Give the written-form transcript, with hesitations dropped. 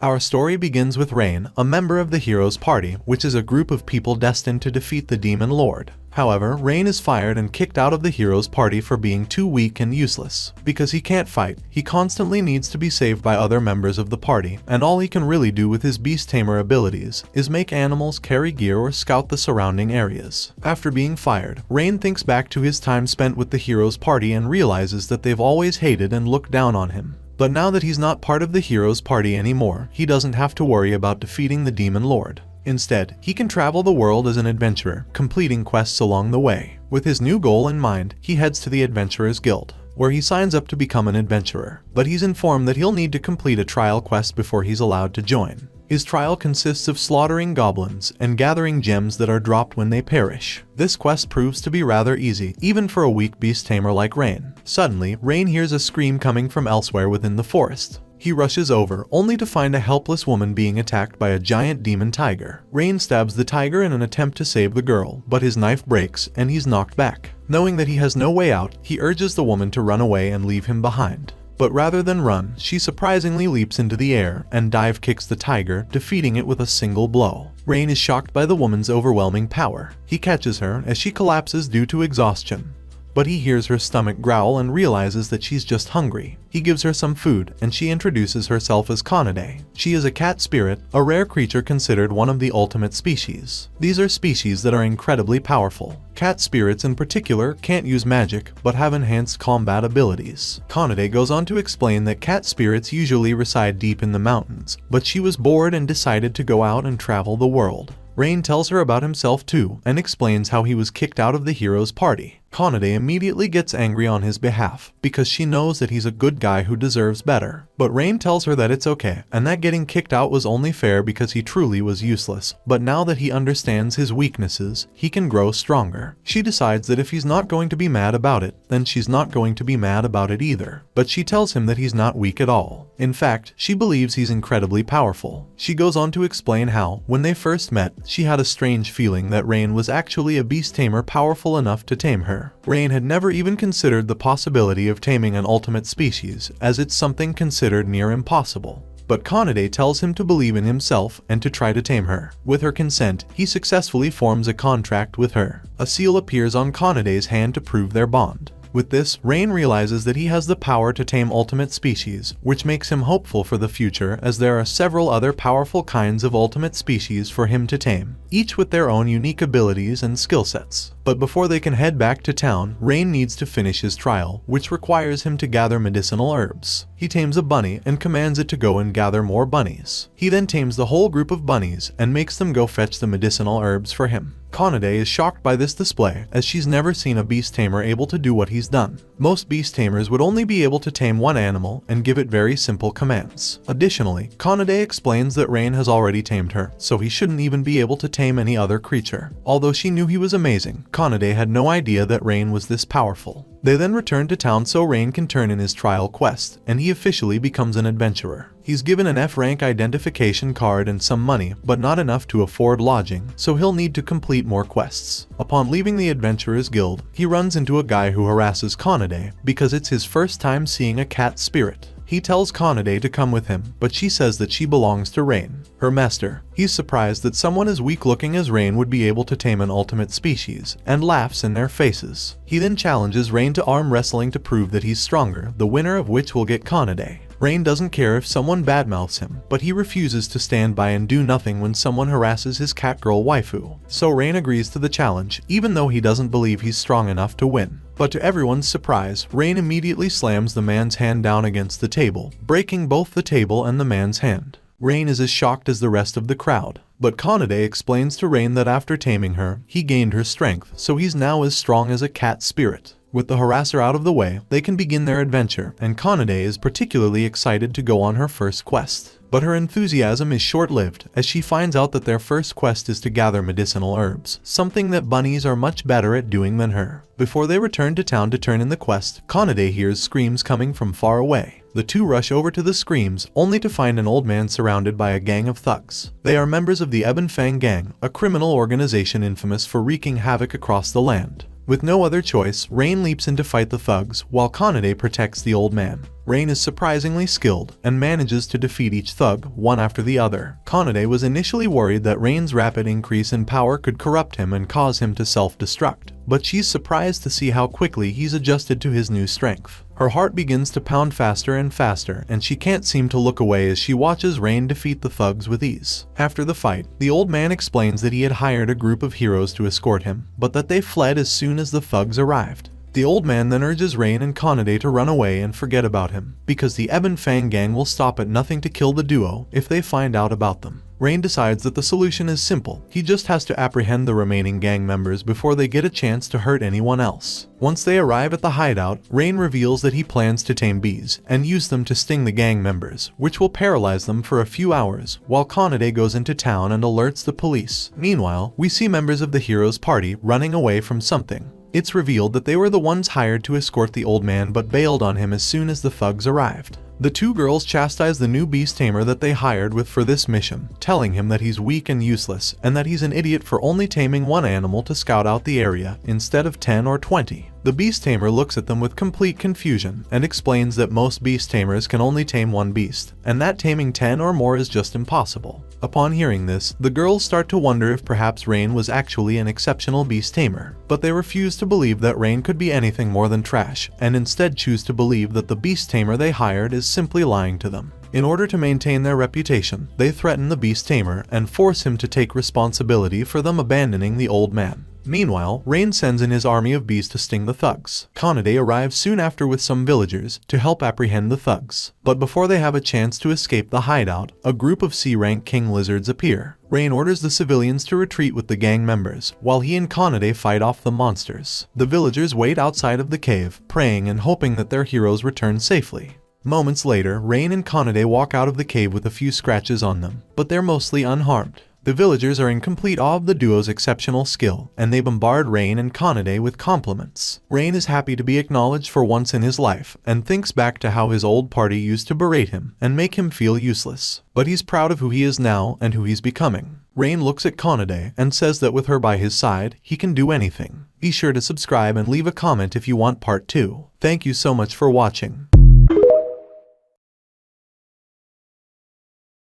Our story begins with Rain, a member of the Heroes Party, which is a group of people destined to defeat the Demon Lord. However, Rain is fired and kicked out of the Heroes Party for being too weak and useless. Because he can't fight, he constantly needs to be saved by other members of the party, and all he can really do with his Beast Tamer abilities is make animals carry gear or scout the surrounding areas. After being fired, Rain thinks back to his time spent with the Heroes Party and realizes that they've always hated and looked down on him. But now that he's not part of the Heroes Party anymore, he doesn't have to worry about defeating the Demon Lord. Instead, he can travel the world as an adventurer, completing quests along the way. With his new goal in mind, he heads to the Adventurers Guild, where he signs up to become an adventurer. But he's informed that he'll need to complete a trial quest before he's allowed to join. His trial consists of slaughtering goblins and gathering gems that are dropped when they perish. This quest proves to be rather easy, even for a weak beast tamer like Rain. Suddenly, Rain hears a scream coming from elsewhere within the forest. He rushes over, only to find a helpless woman being attacked by a giant demon tiger. Rain stabs the tiger in an attempt to save the girl, but his knife breaks and he's knocked back. Knowing that he has no way out, he urges the woman to run away and leave him behind. But rather than run, she surprisingly leaps into the air and dive kicks the tiger, defeating it with a single blow. Rain is shocked by the woman's overwhelming power. He catches her as she collapses due to exhaustion. But he hears her stomach growl and realizes that she's just hungry. He gives her some food, and she introduces herself as Conade. She is a cat spirit, a rare creature considered one of the ultimate species. These are species that are incredibly powerful. Cat spirits in particular can't use magic, but have enhanced combat abilities. Conade goes on to explain that cat spirits usually reside deep in the mountains, but she was bored and decided to go out and travel the world. Rain tells her about himself too, and explains how he was kicked out of the Heroes Party. Conade immediately gets angry on his behalf, because she knows that he's a good guy who deserves better. But Rain tells her that it's okay, and that getting kicked out was only fair because he truly was useless. But now that he understands his weaknesses, he can grow stronger. She decides that if he's not going to be mad about it, then she's not going to be mad about it either. But she tells him that he's not weak at all. In fact, she believes he's incredibly powerful. She goes on to explain how, when they first met, she had a strange feeling that Rain was actually a beast tamer powerful enough to tame her. Rain had never even considered the possibility of taming an ultimate species, as it's something considered near impossible. But Conade tells him to believe in himself and to try to tame her. With her consent, he successfully forms a contract with her. A seal appears on Conade's hand to prove their bond. With this, Rain realizes that he has the power to tame ultimate species, which makes him hopeful for the future as there are several other powerful kinds of ultimate species for him to tame, each with their own unique abilities and skill sets. But before they can head back to town, Rain needs to finish his trial, which requires him to gather medicinal herbs. He tames a bunny and commands it to go and gather more bunnies. He then tames the whole group of bunnies and makes them go fetch the medicinal herbs for him. Conade is shocked by this display, as she's never seen a beast tamer able to do what he's done. Most beast tamers would only be able to tame one animal and give it very simple commands. Additionally, Conade explains that Rain has already tamed her, so he shouldn't even be able to tame any other creature. Although she knew he was amazing, Conade had no idea that Rain was this powerful. They then return to town so Rain can turn in his trial quest, and he officially becomes an adventurer. He's given an F-rank identification card and some money, but not enough to afford lodging, so he'll need to complete more quests. Upon leaving the Adventurers Guild, he runs into a guy who harasses Conade because it's his first time seeing a cat spirit. He tells Conade to come with him, but she says that she belongs to Rain, her master. He's surprised that someone as weak-looking as Rain would be able to tame an ultimate species, and laughs in their faces. He then challenges Rain to arm wrestling to prove that he's stronger, the winner of which will get Conade. Rain doesn't care if someone badmouths him, but he refuses to stand by and do nothing when someone harasses his catgirl waifu. So Rain agrees to the challenge, even though he doesn't believe he's strong enough to win. But to everyone's surprise, Rain immediately slams the man's hand down against the table, breaking both the table and the man's hand. Rain is as shocked as the rest of the crowd. But Conade explains to Rain that after taming her, he gained her strength, so he's now as strong as a cat spirit. With the harasser out of the way, they can begin their adventure, and Conade is particularly excited to go on her first quest. But her enthusiasm is short-lived, as she finds out that their first quest is to gather medicinal herbs, something that bunnies are much better at doing than her. Before they return to town to turn in the quest, Conade hears screams coming from far away. The two rush over to the screams, only to find an old man surrounded by a gang of thugs. They are members of the Ebon Fang Gang, a criminal organization infamous for wreaking havoc across the land. With no other choice, Rain leaps in to fight the thugs, while Conade protects the old man. Rain is surprisingly skilled and manages to defeat each thug one after the other. Kanade was initially worried that Rain's rapid increase in power could corrupt him and cause him to self-destruct, but she's surprised to see how quickly he's adjusted to his new strength. Her heart begins to pound faster and faster, and she can't seem to look away as she watches Rain defeat the thugs with ease. After the fight, the old man explains that he had hired a group of heroes to escort him, but that they fled as soon as the thugs arrived. The old man then urges Rain and Kanade to run away and forget about him, because the Ebon Fang gang will stop at nothing to kill the duo if they find out about them. Rain decides that the solution is simple. He just has to apprehend the remaining gang members before they get a chance to hurt anyone else. Once they arrive at the hideout, Rain reveals that he plans to tame bees and use them to sting the gang members, which will paralyze them for a few hours, while Kanade goes into town and alerts the police. Meanwhile, we see members of the heroes' party running away from something. It's revealed that they were the ones hired to escort the old man but bailed on him as soon as the thugs arrived. The two girls chastise the new beast tamer that they hired with for this mission, telling him that he's weak and useless and that he's an idiot for only taming one animal to scout out the area instead of 10 or 20. The beast tamer looks at them with complete confusion and explains that most beast tamers can only tame one beast, and that taming 10 or more is just impossible. Upon hearing this, the girls start to wonder if perhaps Rain was actually an exceptional beast tamer, but they refuse to believe that Rain could be anything more than trash, and instead choose to believe that the beast tamer they hired is simply lying to them. In order to maintain their reputation, they threaten the beast tamer and force him to take responsibility for them abandoning the old man. Meanwhile, Rain sends in his army of bees to sting the thugs. Kanade arrives soon after with some villagers to help apprehend the thugs. But before they have a chance to escape the hideout, a group of C-rank king lizards appear. Rain orders the civilians to retreat with the gang members, while he and Kanade fight off the monsters. The villagers wait outside of the cave, praying and hoping that their heroes return safely. Moments later, Rain and Kanade walk out of the cave with a few scratches on them, but they're mostly unharmed. The villagers are in complete awe of the duo's exceptional skill, and they bombard Rain and Kanade with compliments. Rain is happy to be acknowledged for once in his life, and thinks back to how his old party used to berate him and make him feel useless. But he's proud of who he is now and who he's becoming. Rain looks at Kanade and says that with her by his side, he can do anything. Be sure to subscribe and leave a comment if you want part 2. Thank you so much for watching.